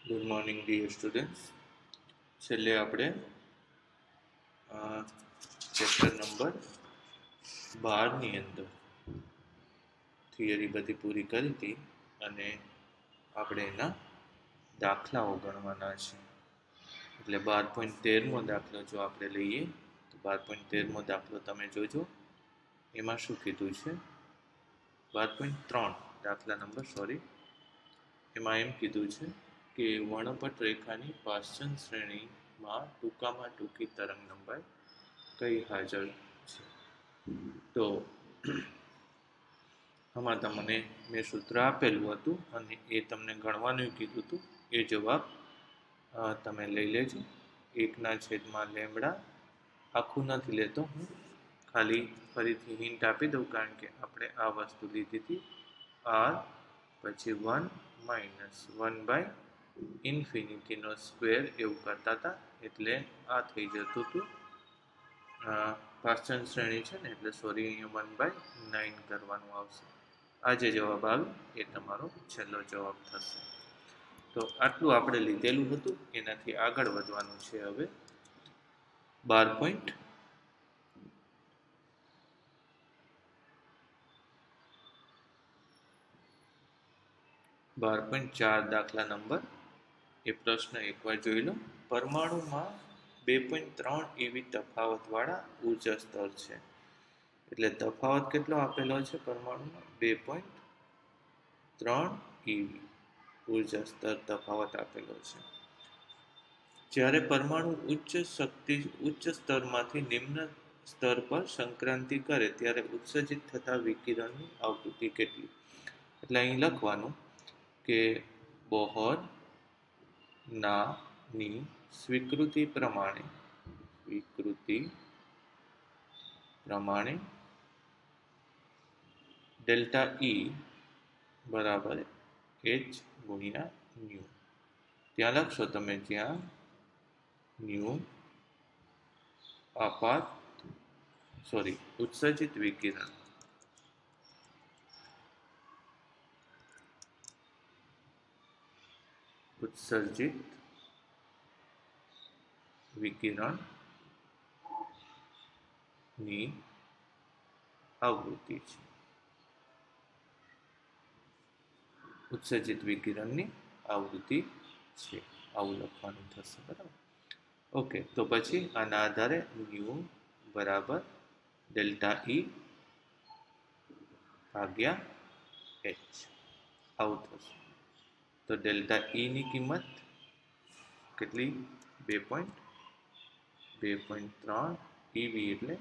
Good morning dear students. છેલ્લે આપણે chapter number 12ની અંદર થિયરી બધી પૂરી કરી હતી અને આપણે એના દાખલાઓ ગણવાના છે. એટલે 12.13મો દાખલો જો આપણે લઈએ તો 12.13મો દાખલો તમે જોજો. એમાં શું કીધું છે? 12.3 દાખલા નંબર એમાં એમ કીધું છે કે વર્ણપટ રેખાની પાર્શ્વ શ્રેણીમાં ટૂંકામાં ટૂંકી તરંગ લંબાઈ કઈ હાજર છે. તો આમાં તમને મેં સૂત્ર આપેલું હતું અને એ તમને ગણવાનું કીધું હતું. એ જવાબ તમે લઈ લેજો. 1/λ આખું નથી લેતો હું, ખાલી ફરીથી હિન્ટ આપી દઉં, કારણ કે આપણે આ વસ્તુ લીધી હતી r પછી 1 - 1/∞ એવું કરતા હતા, એટલે આ થઈ જતું હતું. પાર્શ્વ શ્રેણી છે ને, એટલે અહીંયા 1/9 કરવાનું આવશે. આ જે જવાબ આવે એ તમારો છેલ્લો જવાબ થશે. તો આટલું આપણે લીધેલું હતું, એનાથી આગળ વધવાનું છે હવે 12.4 દાખલા નંબર. એ પ્રશ્ન એકવાર જોઈ લો. પરમાણુમાં 2.3 એવી તફાવતવાળા ઉર્જા સ્તર છે. એટલે તફાવત કેટલો આપેલો છે પરમાણુમાં? 2.3 eV ઉર્જા સ્તર તફાવત આપેલો છે. જ્યારે પરમાણુ ઉચ્ચ સ્તરમાંથી નિમ્ન સ્તર પર સંક્રાંતિ કરે ત્યારે ઉત્સર્જિત થતા વિકિરણની આવૃત્તિ કેટલી? એટલે અહીં લખવાનું કે બોહરની સ્વીકૃતિ પ્રમાણે ડેલ્ટા E બરાબર h ગુણ્યા ન્યુ. ત્યાં લખશો તમે, જ્યાં ન્યુ ઉત્સર્જિત વિકિરણ ની આવૃત્તિ છે. ઉત્સર્જિત વિકિરણની આવૃત્તિ છે, આવું લખવાનું થશે. બરાબર. ઓકે, તો પછી આના આધારે ન્યુ બરાબર ડેલ્ટા E ભાગ્યા h આવું થશે. તો ડેલ્ટા E ની કિંમત કેટલી? 2.3 eV એટલે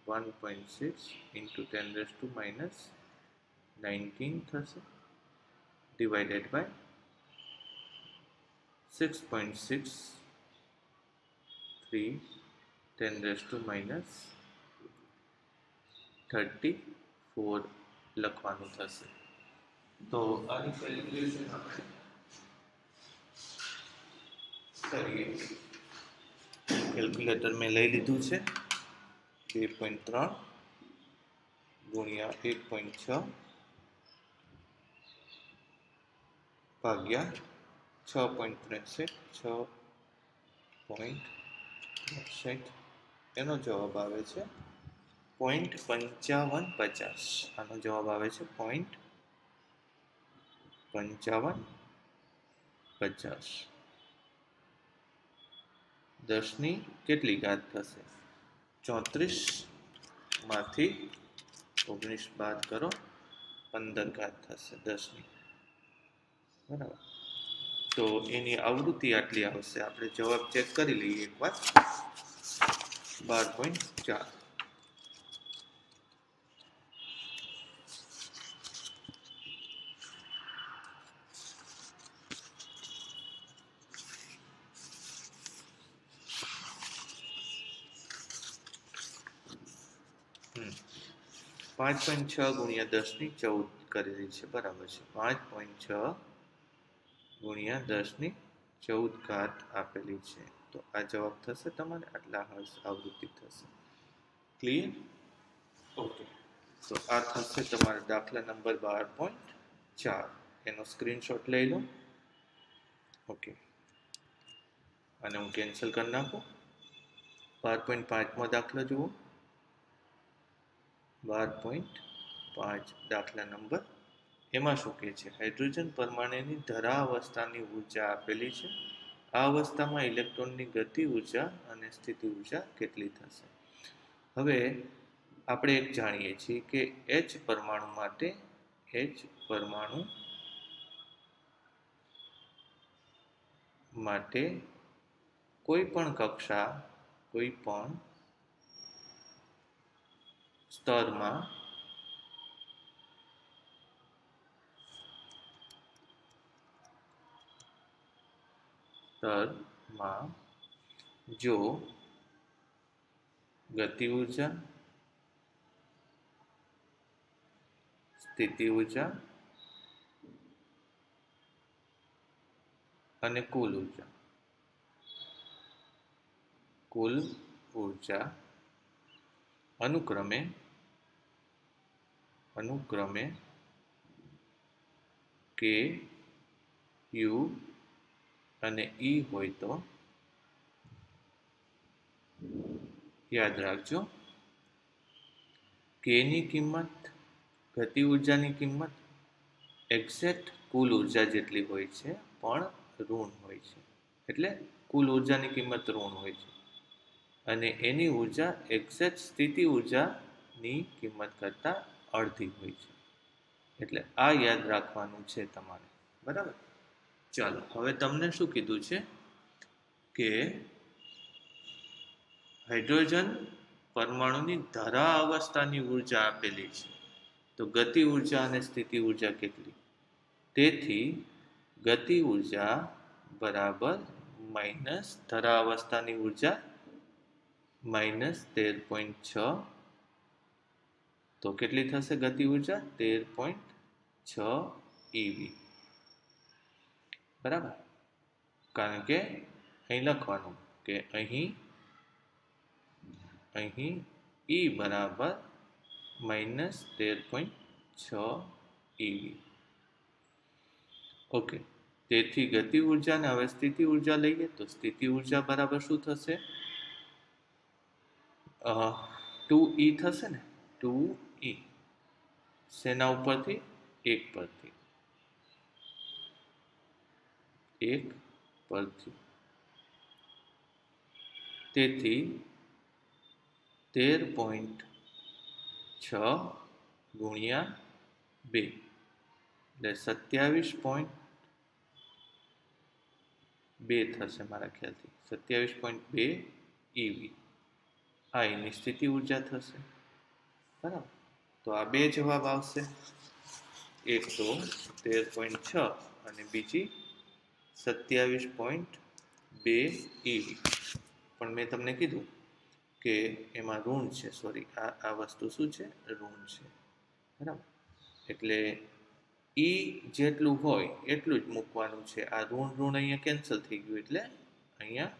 1.6 × 10⁻19 થશે, ડિવાઇડેડ બાય 6.63 10⁻34 લખવાનું થશે. તો આની કેલ્ક્યુલેશન આપણે કરીએ. કેલ્ક્યુલેટર મેં લઈ લીધું છે. 2.3 ગુણ્યા 1.6 ભાગ્યા 6.63 એનો જવાબ આવે છે 0.5550. આનો જવાબ આવે છે 0.5550. 10ની કેટલી ઘાત થશે? 34 માંથી 19 બાદ કરો, 15 ઘાત થશે 10ની. બરાબર. તો એની આવૃત્તિ આટલી આવશે. આપણે જવાબ ચેક કરી લઈએ એકવાર. 12.4. પાંચ 5.6 ગુણ્યા 10ની 14 કરેલી છે. બરાબર છે. 5.6 ગુણ્યા 10ની 14 ઘાત આપેલી છે. તો આ જવાબ થશે તમારે. આટલા હર્ટ્ઝ આવૃત્તિ થશે. ક્લિયર? ઓકે. તો આ થશે તમારે દાખલા નંબર 12.4. એનો સ્ક્રીનશોટ લઈ લો. ઓકે. અને હું કેન્સલ કરી નાખું. 12.5માં દાખલો જુઓ. 12.5 દાખલા નંબર. એમાં શું કહે છે? હાઇડ્રોજન પરમાણુની ધરા અવસ્થાની ઉર્જા આપેલી છે. આ અવસ્થામાં ઇલેક્ટ્રોનની ગતિ ઉર્જા અને સ્થિતિ ઉર્જા કેટલી થશે? હવે આપણે એક જાણીએ છીએ કે H પરમાણુ માટે કોઈ પણ કક્ષા, કોઈ પણ સ્તરમાં જો ગતિ ઉર્જા, સ્થિતિ ઉર્જા અને કુલ ઉર્જા અનુક્રમે K, U અને E હોય તો યાદ રાખજો, K ની કિંમત, ગતિ ઉર્જાની કિંમત એક્ઝેક્ટ કુલ ઉર્જા જેટલી હોય છે, પણ ઋણ હોય છે. એટલે કુલ ઉર્જાની કિંમત ઋણ હોય છે અને એની ઉર્જા એક્ઝેક્ટ સ્થિતિ ઉર્જાની કિંમત કરતાં અડધી હોય છે. એટલે આ યાદ રાખવાનું છે તમારે. બરાબર? ચાલો, હવે તમને શું કીધું છે કે હાઇડ્રોજન પરમાણુની ધરા અવસ્થાની ઉર્જા આપેલી છે, તો ગતિ ઉર્જા અને સ્થિતિ ઉર્જા કેટલી? તેથી ગતિ ઉર્જા બરાબર માઇનસ ધરા અવસ્થાની ઉર્જા -13.6. તો કેટલી થશે ગતિ ઉર્જા? 13.6 eV. બરાબર? કારણ કે અહીં લખવાનું કે અહીં E બરાબર -13.6 eV. ઓકે, તેથી ગતિ ઉર્જાને હવે સ્થિતિ ઉર્જા લઈએ તો સ્થિતિ ઉર્જા બરાબર શું થશે? 2E થશે ને, 2E. શેના ઉપરથી? 1 પરથી. તેથી 13.6 ગુણ્યા 2 એટલે 27.2 થશે મારા ખ્યાલથી. 27.2 eV આ એની સ્થિતિ ઉર્જા થશે. બરાબર? તો આ બે જવાબ આવશે, એક તો 13.6 અને બીજી 27.2 eV. પણ મેં તમને કીધું કે એમાં ઋણ છે, સોરી, આ વસ્તુ શું છે? ઋણ છે. બરાબર? એટલે E જેટલું હોય એટલું જ મૂકવાનું છે. આ ઋણ અહીંયા કેન્સલ થઈ ગયું એટલે અહીંયા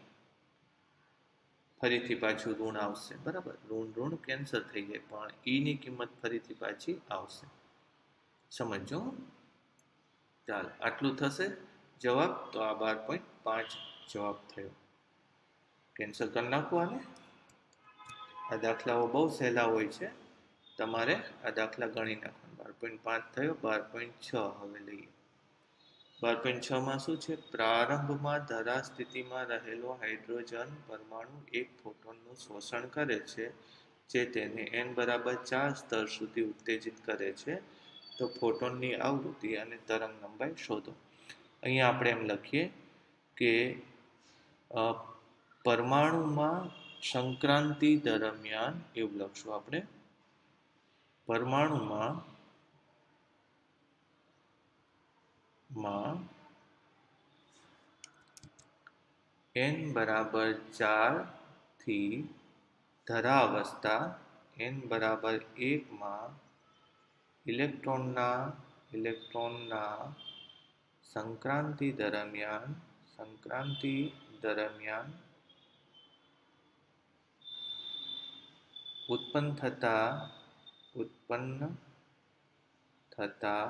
ફરીથી પાછું ઋણ આવશે. બરાબર? ઋણ કેન્સલ થઈ જાય, પણ E ની કિંમત ફરીથી પાછી આવશે. સમજો. ચાલો, આટલું થશે જવાબ. તો આ 12.5 જવાબ થયો. કેન્સલ કરી નાખો આને. આ દાખલાઓ બહુ સહેલા હોય છે, તમારે આ દાખલા ગણી નાખવાના. 12.5 થયો. 12.6 હવે લઈએ. 12.6માં શું છે? પ્રારંભમાં ધરા સ્થિતિમાં રહેલો હાઇડ્રોજન પરમાણુ એક ફોટોનનું શોષણ કરે છે, જે તેને n બરાબર 4 સ્તર સુધી ઉત્તેજિત કરે છે. તો ફોટોનની આવૃત્તિ અને તરંગ લંબાઈ શોધો. અહીંયા આપણે એમ લખીએ કે પરમાણુમાં સંક્રાંતિ દરમિયાન, એવું લખશું આપણે, પરમાણુમાં n બરાબર 4 થી ધરા અવસ્થા n બરાબર 1 માં ઇલેક્ટ્રોનના સંક્રાંતિ દરમિયાન ઉત્પન્ન થતા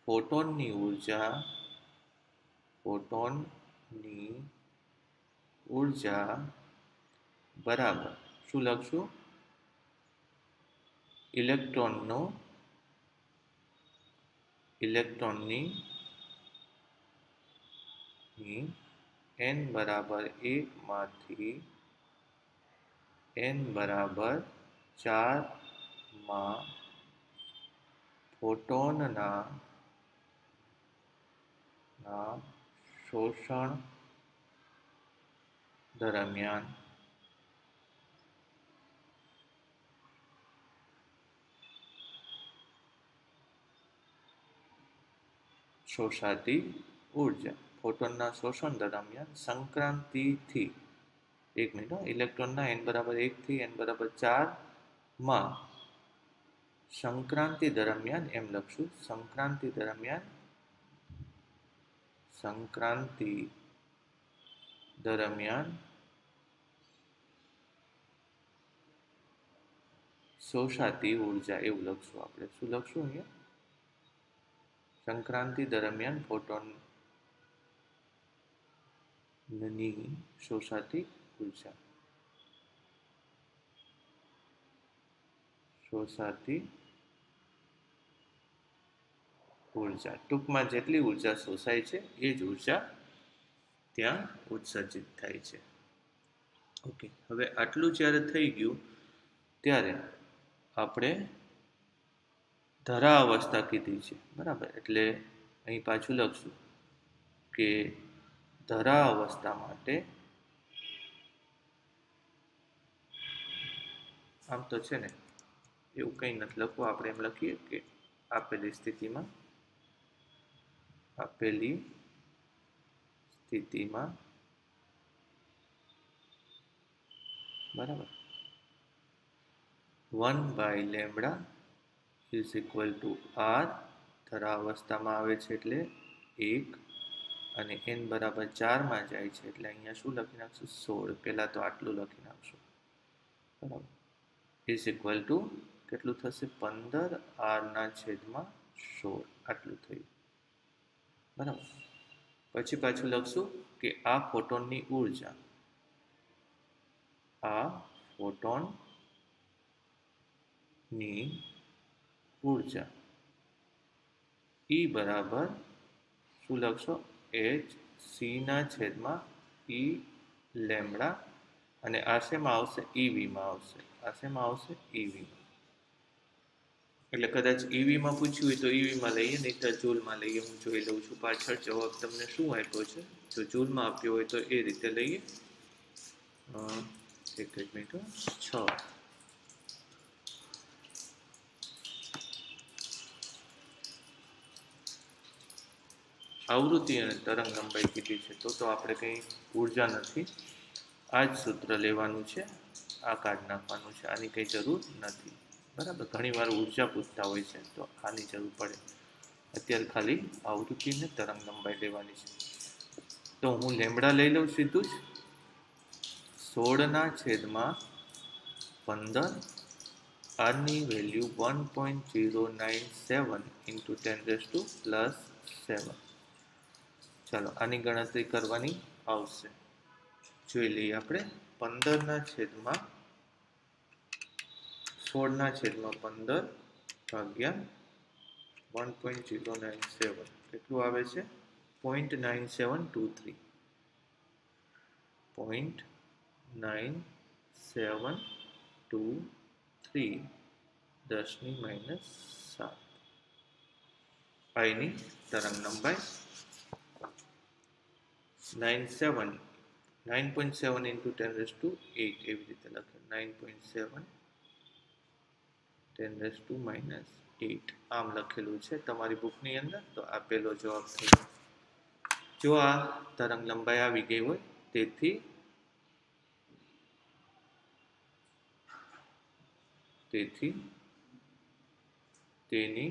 ફોટોનની ऊर्जा बराबर शू लखशु इलेक्ट्रॉननी n बराबर 1 मांथी n बराबर 4 માં ફોટોનના શોષણ દરમિયાન શોષાતી ऊर्जा फोटोनना शोषण दरमियान संक्रांति एक मिनट इलेक्ट्रॉन n बराबर 1 थी n बराबर 4 માં संक्रांति दरमियान एम लखशु संक्रांति दरमियान शोषाती ऊर्जा एवं लखशु आपणे शू लखशु अहींया संक्रांति दरमियान फोटोननी शोषाती ऊर्जा टूंक में जेटली ऊर्जा शोषाय छे ए ज ऊर्जा त्यां उत्सर्जित थाय छे। ओके हवे आटलुं ज्यारे थई गयुं त्यारे आपणे धरा अवस्था कीधी छे बराबर एटले अहीं पाछुं लखशुं के धरा अवस्था माटे आम तो छे ने एवुं कंई नथी लखवुं आपणे एम लखीए के आपेली स्थितिमां बराबर 1/λ इज इक्वल टू r धरा अवस्था में आवे छे एटले 1 અને n बराबर 4 में जाए छे एटले अहींया शुं लखी नाखशुं 16 पहेला तो आटलुं लखी नाखशुं बराबर इज इक्वल टू કેટલું થશે 15 r ના છેદમાં 16 આટલું થયું બરાબર પછી પાછું લખશું કે આ ફોટોનની ઊર્જા E बराबर शू लखशो h c ना छेदमां e लेमड़ा અને આ શેમાં આવશે EV માં આવશે EV એટલે કદાચ EV માં પૂછ્યું હોય તો EV માં લઈએ નહીંતર જૂલ માં લઈએ હું જોઈ લઉં છું પાછળ જવાબ તમને શું આપ્યો છે જો જૂલ માં આપ્યો હોય તો એ રીતે લઈએ એક મિનિટ 6 आवृत्ति और तरंग लंबाई कीधी है तो आपणे कई ऊर्जा नहीं आ ज सूत्र लेवानुं छे आ काढ नाखवानुं छे आनी कई जरूर नहीं बराबर घणी वार ऊर्जा पूछता होय छे तो आनी जरूर पड़े अत्यारे खाली आवृत्ति ने तरंग लंबाई लेवानी छे तो हूँ लेमड़ा लई लऊं सीधुं ज 16/15 आर नी वेल्यू 1.097 इंटू 10⁻⁻7 चलो आनी गणतरी करवानी आवशे जोई लईए आपणे 16/15 भाग्या 1.097 કેટલું આવે છે 0.9723 0.9723 10⁻⁷ आईनी तरंग लंबाई 9.7 इंटू 10⁸ एवी रीते लखे 9.7 10⁻⁸ आम लखेलू है तमारी बुकनी अंदर तो आ पहलो जवाब थयो जो आ तरंग लंबाई आवी गई होय तेथी तेनी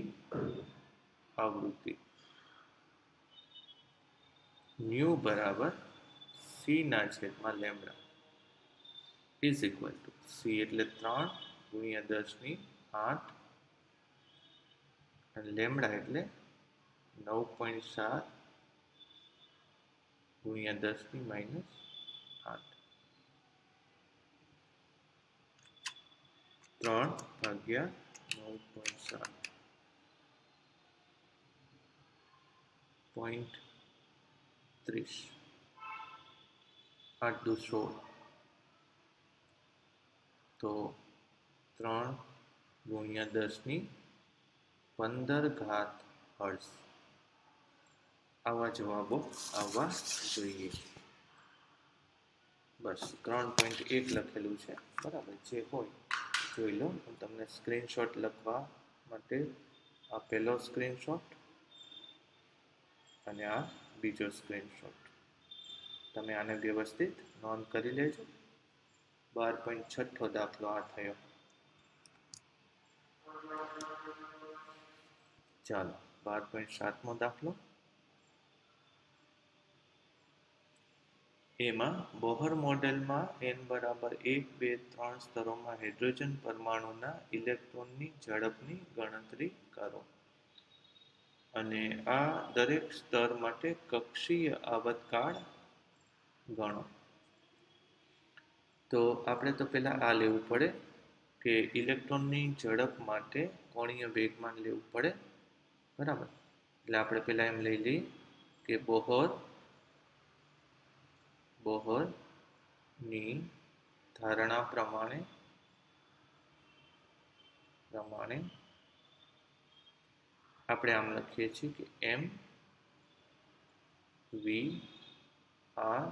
आवृत्ति न्यू बराबर c ना छेदमां lambda is equal to c एटले 3 गुणिया 10⁸ અને લેમડા એટલે 9.7 ગુણ્યા 10⁻⁸ 8 3 ભાગ્યા 9.7 0.30 8 દુ 16 તો 3 ગુણ્યા 10 ની 15 ઘાત હર્ટ્ઝ આવા જવાબો આવવા જોઈએ. બસ 3.1 લખેલું છે, બરાબર. જે હોય જોઈ લો. હું તમને સ્ક્રીનશોટ લખવા માટે આ પહેલો સ્ક્રીનશોટ અને આ બીજો સ્ક્રીનશોટ, તમે આને વ્યવસ્થિત નોંધ કરી લેજો. 12.6 દાખલો આ થયો. ચાલો 12.7મો દાખલો. એમાં બોહર મોડેલમાં n બરાબર 1, 2, 3 સ્તરોમાં હાઇડ્રોજન પરમાણુના ઇલેક્ટ્રોનની ઝડપની ગણતરી કરો અને આ દરેક સ્તર માટે કક્ષીય આવર્તકાળ ગણો. તો આપણે તો પહેલા આ લેવું પડે કે ઇલેક્ટ્રોનની ઝડપ માટે કોણીય વેગમાન લેવું પડે, બરાબર. એટલે આપણે પહેલા એમ લઈ લઈએ કે બોહરની ધારણા પ્રમાણે આપણે આમ લખીએ છીએ કે m v r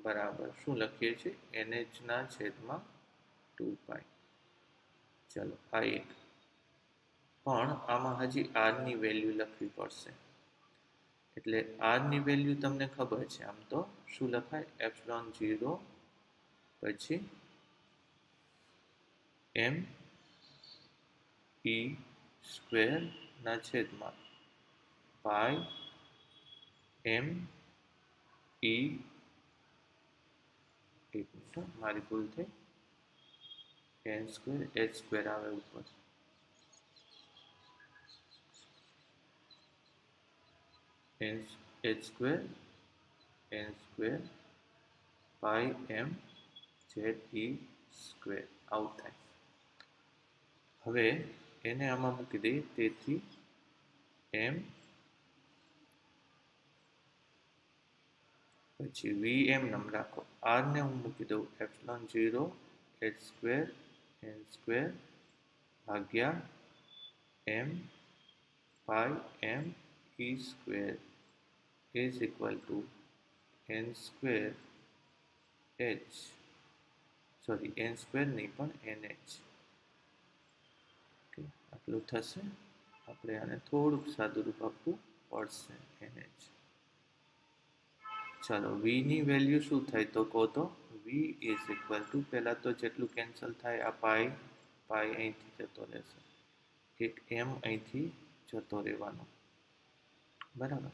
બરાબર શું લખીએ છીએ NH/2π. ચલો આ એક. પણ આમાં હજી r ની વેલ્યુ લખવી પડશે. એટલે r ની વેલ્યુ તમને ખબર છે. આમ તો શું લખાય? ε0 પછી m e સ્ક્વેર ના છેદમાં પાઈ m e, એક મિનિટ મારી ભૂલ થઈ, n સ્ક્વેર h સ્ક્વેર આવે ઉપર, h સ્ક્વેર n સ્ક્વેર પાઈ m z e સ્ક્વેર આવું થાય. હવે એને આમાં મૂકી દઈએ. તેથી m પછી vm નામ રાખો. r ને હું મૂકી દઉં ε0 h સ્ક્વેર n સ્ક્વેર ભાગ્યા m pi m e square is equal to n square h, sorry n square નહીં પણ nh. આટલું થશે. આપણે આને થોડુંક સાદું રૂપ આપવું પડશે, nh. ચાલો v ની વેલ્યુ શું થાય તો કહો તો. v ઇઝ ઇક્વલ ટુ, પહેલા તો જેટલું કેન્સલ થાય આ પાઈ અહીંથી જતો રહેશે, એક m અહીંથી જતો રહેવાનો, બરાબર.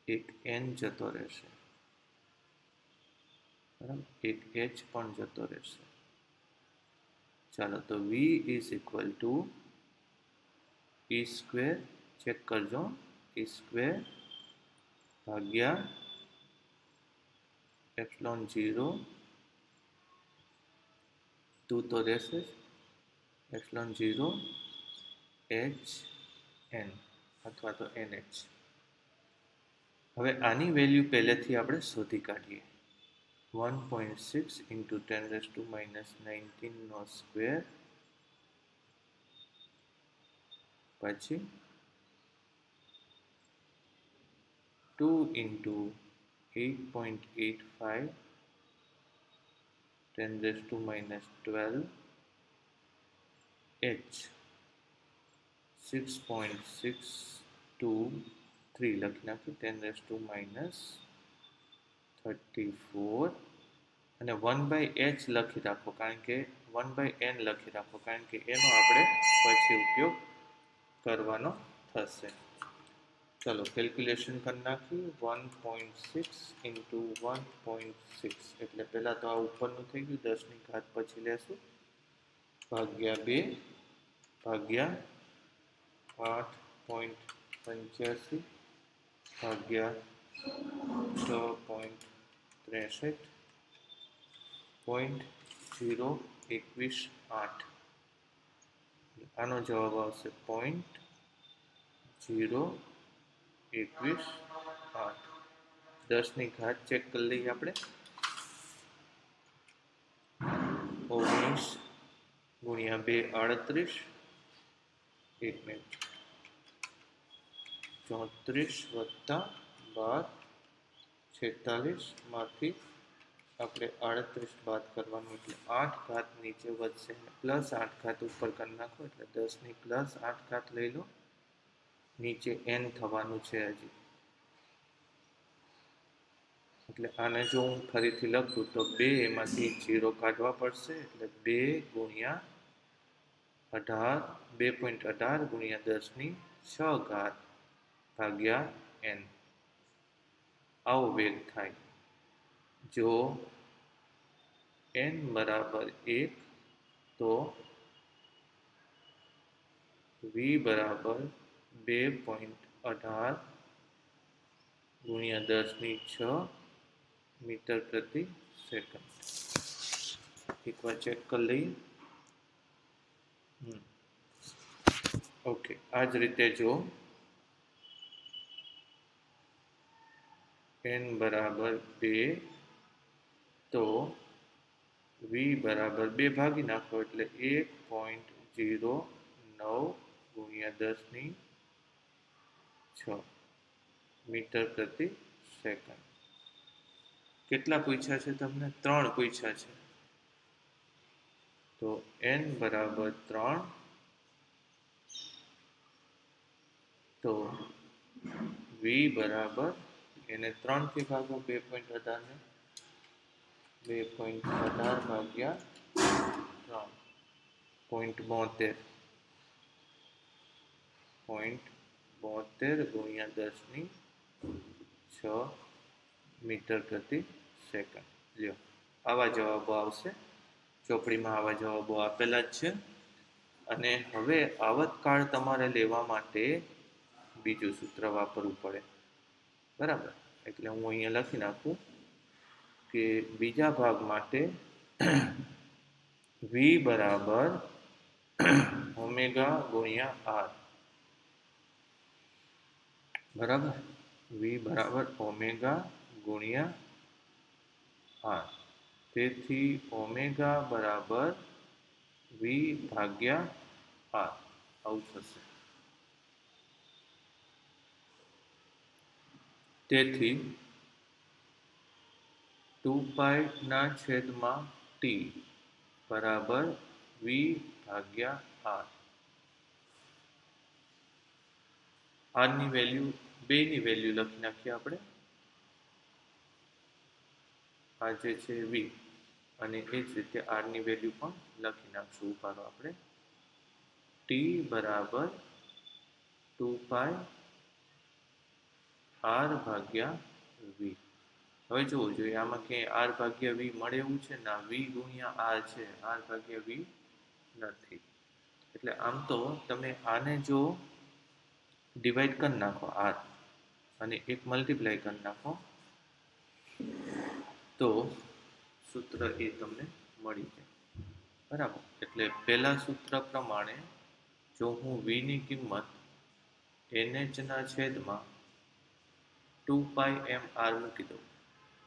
એક n જતો રહેશે, બરાબર. એક h પણ જતો રહેશે. ચાલો તો v is equal to e square, check કરજો, e સ્ક્વેર ભાગ્યા ε0, 2 તો રહેશે, ε0 h n અથવા તો nh. હવે આની વેલ્યુ પહેલેથી આપણે શોધી કાઢીએ. 1.6 into 10⁻⁻19 નો સ્ક્વેર પછી 2 into 8.85 10⁻12 h 6.623 લખી નાખ્યું 10⁻34 અને 1/h લખી રાખો, કારણ કે 1/n લખી રાખો, કારણ કે એનો આપણે પછી ઉપયોગ કરવાનો થશે. ચલો કેલ્ક્યુલેશન કરી નાખીએ. 1.6 into 1.6 એટલે પહેલા તો આ ઉપરનું થઈ ગયું, 10 ની ઘાત પછી લેશું, ભાગ્યા 2 ભાગ્યા 8.85 ભાગ્યા 6.63 0.021 આનો જવાબ આવશે 0.021 10 ની ઘાત ચેક કરી લઈએ આપણે 19 ગુણ્યા 2 38 1 મિનિટ 34 વત્તા 12 46 માંથી આપણે 38 બાદ કરવાનું એટલે 8 ઘાત નીચે વધશે પ્લસ 8 ઘાત ઉપર કરી નાખો એટલે 10 ની પ્લસ 8 ઘાત લઈ લો નીચે n થવાનું છે હજી એટલે આને જો હું ફરીથી લખું તો 2 એમાંથી 0 કાઢવા પડશે એટલે 2 ગુણ્યા 18 2.18 ગુણ્યા 10 ની 6 ઘાત ભાગ્યા n આવો વેગ થાય જો n બરાબર 1 તો v બરાબર 2.18 ગુણ્યા 10 ની 6 મીટર પ્રતિ સેકન્ડ એકવાર ચેક કરી લઈએ ઓકે આ જ રીતે જો n બરાબર 2 તો v બરાબર 2 ભાગી નાખો એટલે 1.09 ગુણ્યા 10 ની 6 મીટર પ્રતિ સેકન્ડ કેટલા પૂછ્યા છે તમને 3 પૂછ્યા છે તો n બરાબર 3 તો v બરાબર એને 3 થી ભાગો 2.18 ને 2.18 ભાગ્યા 3.72 ગુણ્યા 10 ની 6 મીટર પ્રતિ સેકન્ડ લ્યો આવા જવાબો આવશે ચોપડીમાં આવા જવાબો આપેલા જ છે અને હવે આવતકાળ તમારે લેવા માટે બીજું સૂત્ર વાપરવું પડે બરાબર એટલે હું અહીંયા લખી નાખું કે બીજા ભાગ માટે v બરાબર ઓમેગા ગુણ્યા r બરાબર v બરાબર ઓમેગા ગુણ્યા r તેથી ઓમેગા બરાબર v ભાગ્યા r આવું થશે તેથી 2 ના છેદમાં t બરાબર v ભાગ્યા r ની વેલ્યુ 2 ની વેલ્યુ લખી નાખીએ આપણે આ જે છે v અને એ જ રીતે r ની વેલ્યુ પણ લખી નાખશું ઉપાડો આપણે t બરાબર 2 r ભાગ્યા v હવે જોવું જોઈએ આમાં ક્યાંય r ભાગ્યા v મળે એવું છે ના v ગુણ્યા r છે r ભાગ્યા v નથી એટલે આમ તો તમે આને જો ડિવાઈડ કરી નાખો r અને એક મલ્ટીપ્લાય કરી નાખો તો સૂત્ર એ તમને મળી જાય બરાબર એટલે પહેલા સૂત્ર પ્રમાણે જો હું v ની કિંમત nh ના છેદમાં 2πmr મૂકી દઉં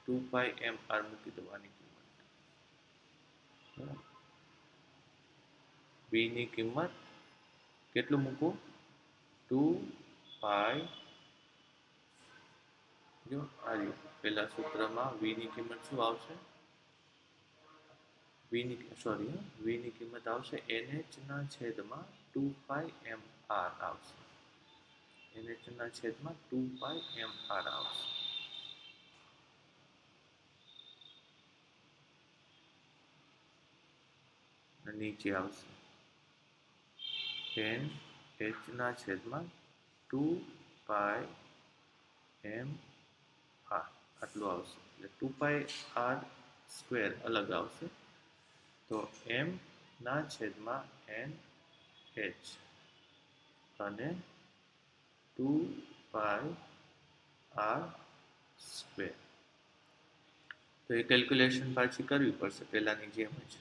2πmr મૂકી દઉં આની કિંમત v ની કિંમત કેટલું મૂકું 2π જો આ પહેલા સૂત્રમાં v ની કિંમત શું આવશે v ની કિંમત આવશે nh ના છેદમાં 2πmr આવશે nh ના છેદમાં 2πmr આવશે નીચે આવશે n h ના છેદમાં 2πmr આટલું આવશે એટલે 2πr સ્ક્વેર અલગ આવશે તો m ના છેદમાં n h અને 2πr સ્ક્વેર તો तो ये कैलक्युलेशन पाછી करवी पड़शे पहेलानी जेम ज।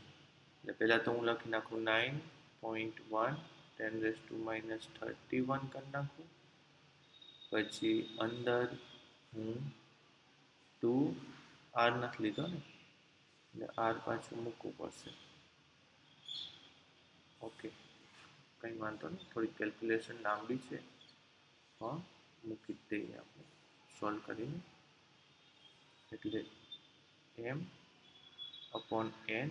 એટલે પહેલા તો હું લખી નાખું 9.1 10⁻31 કરી નાખું, પછી અંદર હું 2 r નથી લીધો ને એટલે r પાછું મૂકવું પડશે। ઓકે, કંઈ વાંધો નહીં, થોડી કેલ્ક્યુલેશન લાંબી છે પણ મૂકી જ દઈએ આપણે સોલ્વ કરીને। એટલે m अपॉन n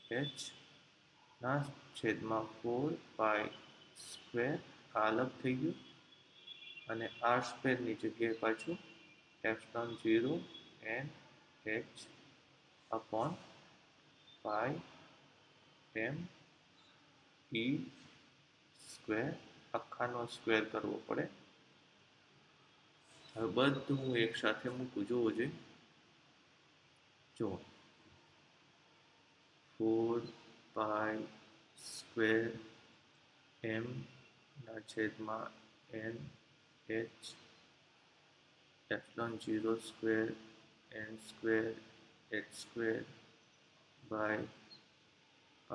h ना छेदमा 4π² आ अलग थी गयु અને r² ની જગ્યાએ પાછું ε0 n h upon pi m e square आखानो स्क्वेर करवो पड़े। હવે બધું હું એક સાથે મૂકું, જોવો જોઈએ, જો 4π² m ના છેદમાં n h ε0 square n square h square by π²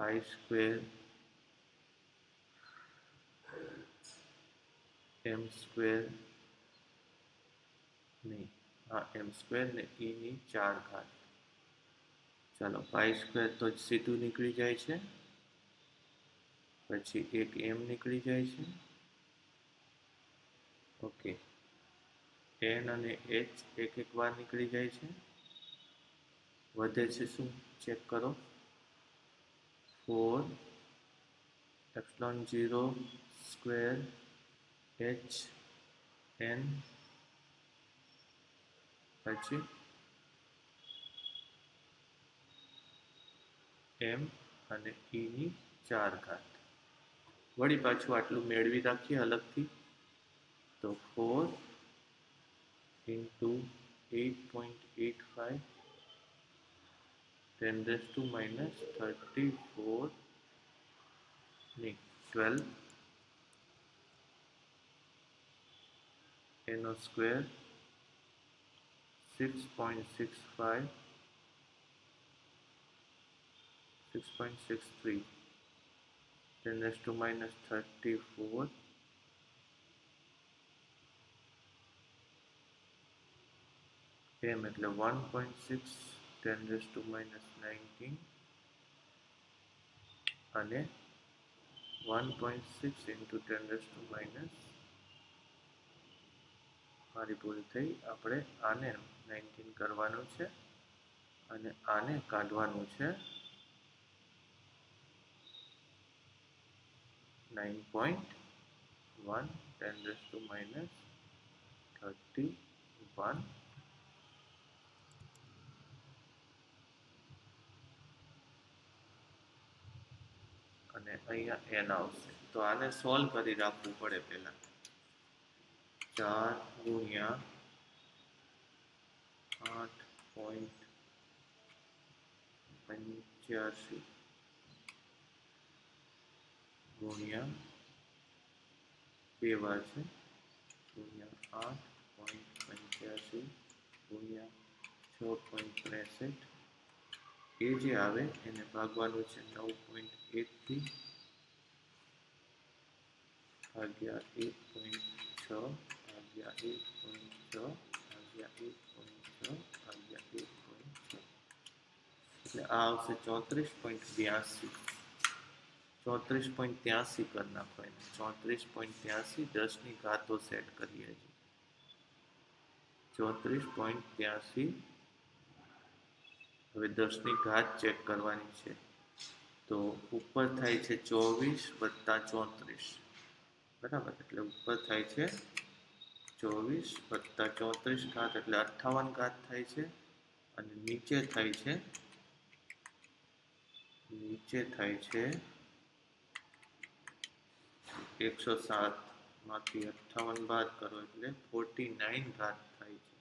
m square नहीं, हाँ m स्क्वेर ने e ની 4 घात। चलो π² तो सीधू निकली जाए छे, पछी एक m निकली जाए छे। ओके, n અને h एक एक बार निकली जाए छे, वधे छे शुं चेक करो 4ε0 स्क्वेर h n પછી m અને e ની 4 ઘાત। વળી પાછું આટલું મેળવી રાખીએ અલગથી, તો 4 × 8.85 10⁻34 नहीं 12 એનો સ્ક્વેર 6.65 6.63 10⁻34 m એટલે 1.6 10⁻19 અને 1.6 × 10⁻, મારી ભૂલ થઈ, આપણે આને 19 કરવાનું છે અને આને કાઢવાનું છે 9.1 10⁻31 અને અહીંયા n આવશે। તો આને સોલ્વ કરી રાખવું પડે પહેલા। 4 × 8.85 ગુણ્યા 2 વાર છે ગુણ્યા 8.85 ગુણ્યા 6.63 એ જે આવે એને ભાગવાનું છે 9.1 થી ભાગ્યા 1.6 ભાગ્યા 1.6 ભાગ્યા 1.6 ભાગ્યા 1.6 એટલે આ આવશે 34.82 34.83 कर नाखो एने 34.83 10 ની ઘાતો સેટ કરીએ છીએ 34.83 હવે 10 ની ઘાત ચેક કરવાની છે તો ઉપર થાય છે 24 + 34 બરાબર એટલે ઉપર થાય છે 24 + 34 ઘાત એટલે 58 ઘાત થાય છે અને નીચે થાય છે 107 માંથી 58 બાદ કરો એટલે 49 ઘાત થાય છે।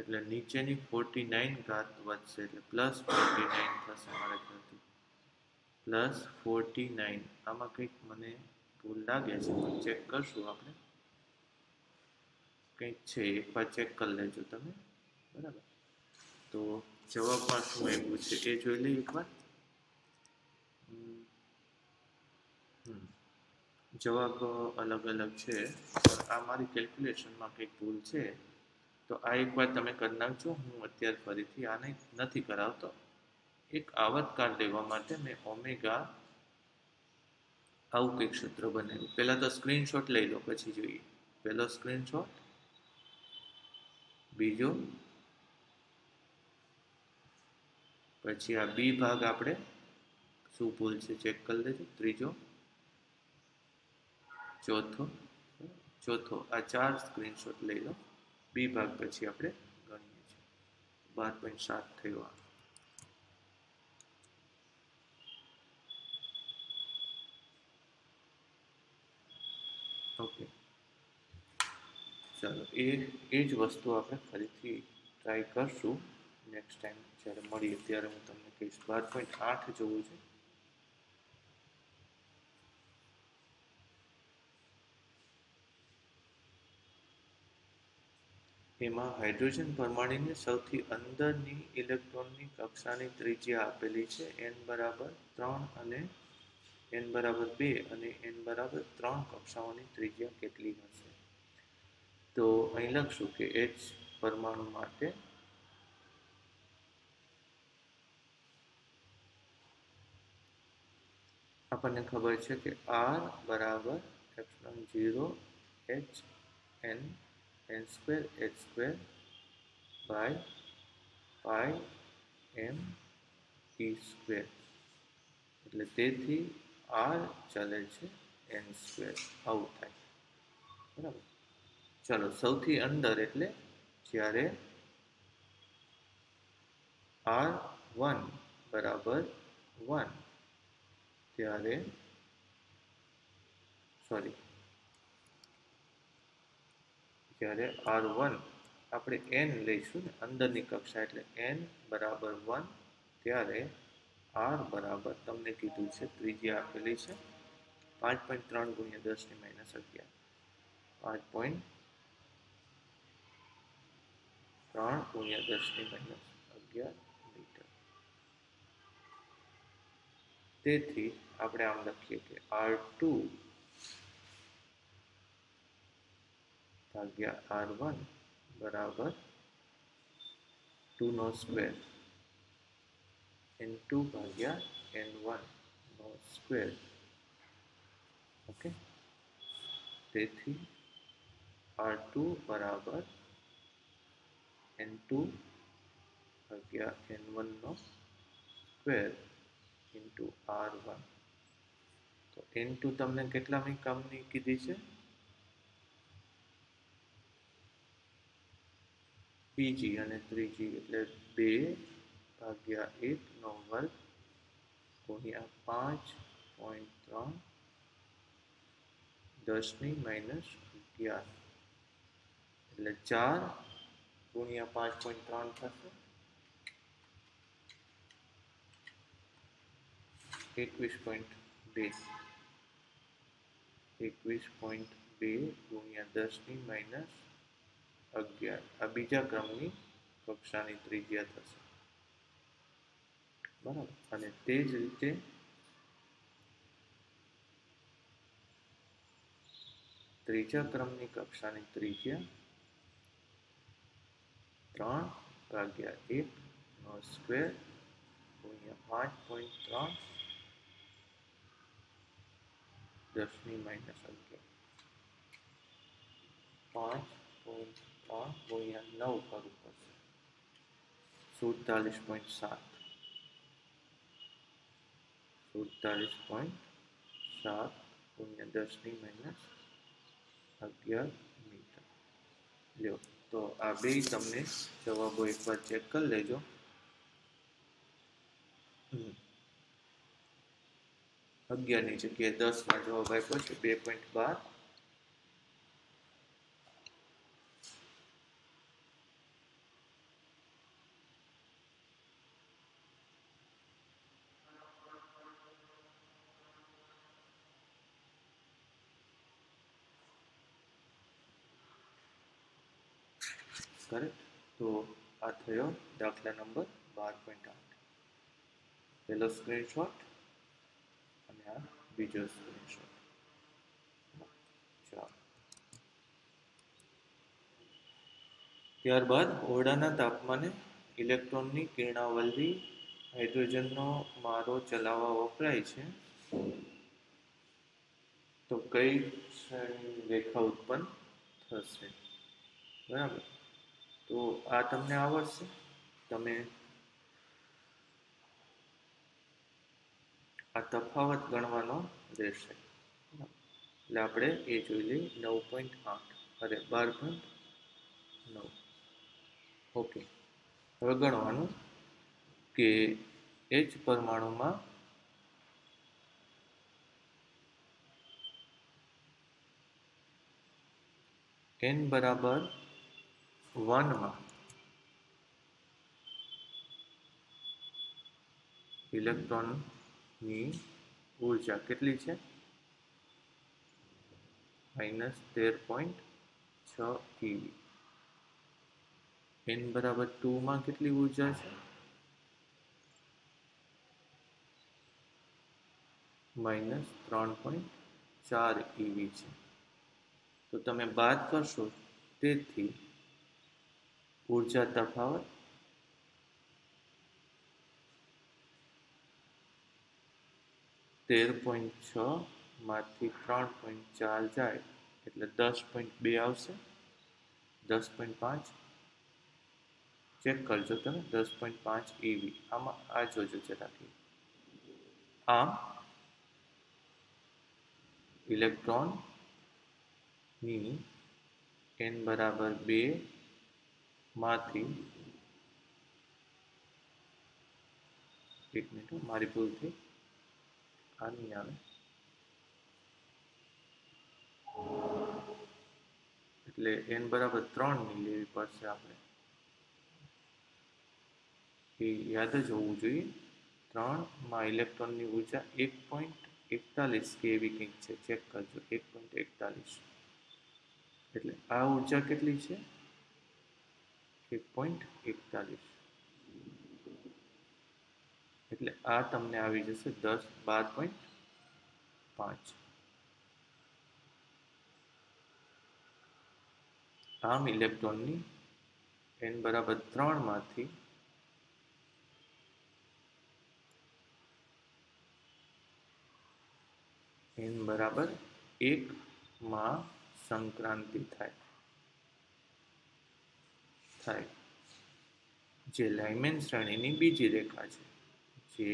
એટલે નીચેની 49 ઘાત વધશે એટલે +49 થશે મારા ખ્યાલથી +49। આમાં કંઈક મને ભૂલ લાગે છે, ચેક કરશું આપણે। કંઈક છે, એકવાર ચેક કરી લેજો તમે, બરાબર. તો જવાબમાં શું આવ્યું છે એ જોઈ લઈએ એકવાર. જવાબ અલગ અલગ છે, પણ આ મારી કેલ્ક્યુલેશનમાં કંઈક ભૂલ છે, તો આ એકવાર તમે કરી નાખજો. હું અત્યારે ફરીથી આને નથી કરાવતો. એક આવર્તકાળ લેવા માટે મેં ઓમેગા આવું કંઈક સૂત્ર બનાવ્યું. પહેલાં તો સ્ક્રીનશોટ લઈ લો, પછી જોઈએ. પહેલો સ્ક્રીનશોટ, બીજો, પછી આ બી ભાગ આપણે શું ભૂલ છે ચેક કરી લેજો, ત્રીજો, ચોથો. આ 4 સ્ક્રીનશોટ લઈ લો. બી ભાગ પછી આપણે ગણીએ છીએ. 12.7 થયો. ઓકે, ચાલો એ જ વસ્તુ આપણે ફરીથી ટ્રાય કરશું. નેક્સ્ટ ટાઈમ જ્યારે મળીએ ત્યારે હું તમને કહીશ. 12.8 જોવું છે. એમાં હાઇડ્રોજન પરમાણુની સૌથી અંદરની ઇલેક્ટ્રોનની કક્ષાની ત્રિજ્યા આપેલી છે n=3 અને n=2 અને n=3 કક્ષાઓની ત્રિજ્યા કેટલી હશે? તો અહીં લખશું કે H પરમાણુ માટે આપણને ખબર છે કે R = 0 h n² h² pi m e². એટલે તેથી R ચાલે છે n². આવું થાય, બરાબર. ચાલો, સૌથી અંદર એટલે જ્યારે R1 = 1 ત્યારે જ્યારે R1 આપણે n લઈશું ને અંદરની કક્ષા, એટલે n=1 ત્યારે R બરાબર તમને કીધું છે ત્રિજ્યા આપેલી છે 5.3 × 10⁻11, 5.3 × 10⁻11 મીટર. તેથી આપણે આમ લખીએ કે R2 ભાગ્યા R1 બરાબર 2² n2 ભાગ્યા n1². ઓકે, તેથી R2 બરાબર n2 ભાગ્યા n1² ઇન્ટુ R1. તો n2 તમને કેટલામી કામની કીધી છે? બીજી અને ત્રીજી, એટલે 2/1/2 ગુણ્યા 5.3 10⁻11, એટલે 4 ગુણ્યા 5.3 થશે 21.2. 21.2 ગુણ્યા 10⁻11 આ બીજા ક્રમની કક્ષાની ત્રિજ્યા થશે, બરાબર. અને તે જ રીતે ત્રીજા ક્રમની કક્ષાની ત્રિજ્યા 3/1/2 ગુણ્યા 5.3 10⁻11, 5.3 ગુણ્યા 9 કરવું પડશે, 47.7 ગુણ્યા 10⁻11 મીટર. લ્યો, તો આ બે તમને જવાબો એકવાર ચેક કરી લેજો. 11ની જગ્યાએ 10માં જવાબ આપ્યો છે 2.12. કરેક્ટ. તો આ થયો દાખલા નંબર 12.8. પહેલો સ્ક્રીનશોટ અને આ બીજો સ્ક્રીનશોટ. ચાલો, ત્યારબાદ ઓરડાના તાપમાને ઇલેક્ટ્રોનની કિરણાવલી હાઇડ્રોજનનો મારો ચલાવવા વપરાય છે, તો કઈ શ્રેણીની રેખા ઉત્પન્ન થશે. બરાબર. તો આ તમને આવડશે. તમે આ તફાવત ગણવાનો રહેશે. એટલે આપણે એ જોઈ લઈએ 9.8 અરે 12.9. ઓકે, હવે ગણવાનું કે H પરમાણુમાં n બરાબર 1 માં ઇલેક્ટ્રોનની ઉર્જા કેટલી છે? -13.6 eV. n બરાબર 2 માં કેટલી ઉર્જા છે? -3.4 eV છે. તો તમે બાદ કરશો, તેથી ઉર્જા તફાવત -13.6 માંથી 3.4 જાય એટલે 10.2 આવશે. 10.5 ચેક કરજો તમે. 10.5 eV. આમાં આ જોજો જરાક. આમ ઇલેક્ટ્રોનની n બરાબર 2 માંથી, એક મિનિટ, મારી ભૂલ થઈ, આ નહીં આવે, એટલે n બરાબર 3 ની લેવી પડશે આપણે. એ યાદ જ હોવું જોઈએ. 3 માં ઇલેક્ટ્રોનની ઉર્જા 1.41 કેવી કંઈક છે. ચેક કરજો. 1.41. એટલે આ ઉર્જા કેટલી છે? 1.41. એટલે આ તમને આવી જશે 12.5. આમ ઇલેક્ટ્રોનની n બરાબર 3 માંથી n બરાબર 1 માં સંક્રાંતિ થાય, જે લાઇમેન શ્રેણીની બીજી રેખા છે. જે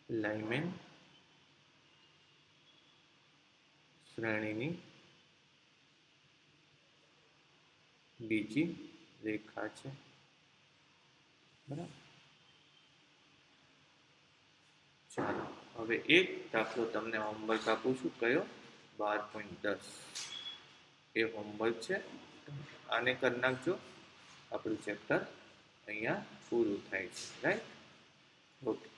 લાઇમેન શ્રેણીની બીજી રેખા છે. બરાબર. ચાલો, હવે એક દાખલો તમને હોમવર્ક આપું છું. કયો? 12.10. એ હોમવર્ક છે. આને કરી નાખજો. આપણું ચેપ્ટર અહીંયા પૂરું થાય છે. રાઈટ? ઓકે.